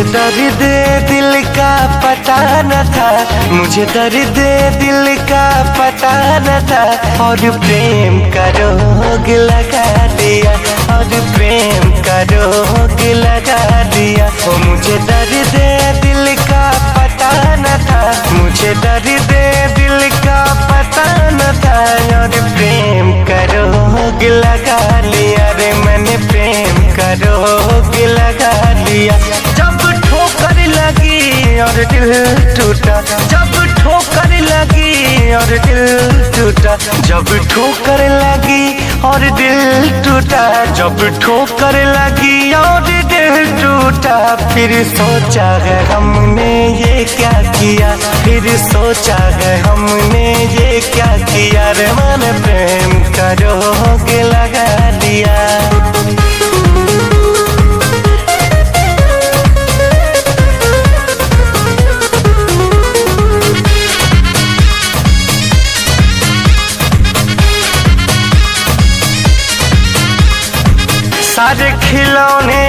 दर्द दिल का पता न था, मुझे दर्द दिल का पता न था। और प्रेम का रोग लगा दिया, और प्रेम का रोग लगा दिया। ओ मुझे दर्द दिल का पता न था, मुझे दर्द दिल का पता न था। और प्रेम का रोग लगा लिया रे मैंने, प्रेम का रोग लगा लिया। जब ठोकर लगी और दिल टूटा, जब ठोकर लगी और दिल टूटा, जब ठोकर लगी और दिल टूटा, जब ठोकर लगी और दिल टूटा। फिर सोचा है हमने ये क्या किया, फिर सोचा है हमने ये क्या किया रे मैंने, प्रेम का रोग लगा दिया। सारे खिलौने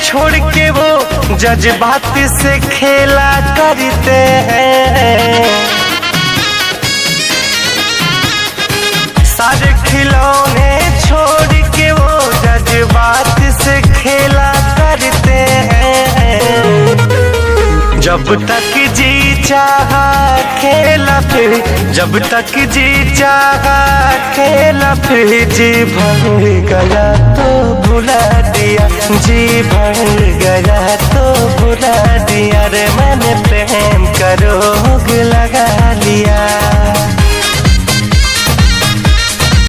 छोड़ के वो जज्बात से खेला करते हैं। सारे खिलौने छोड़ के वो जज्बात से खेला करते हैं। जब तक जी चाहा खेला फिर, जब तक जी चाहा खेला फिर। जी भर गया तो भुला दिया, जी भर गया तो भुला दिया रे मैंने, प्रेम का रोग लगा लिया।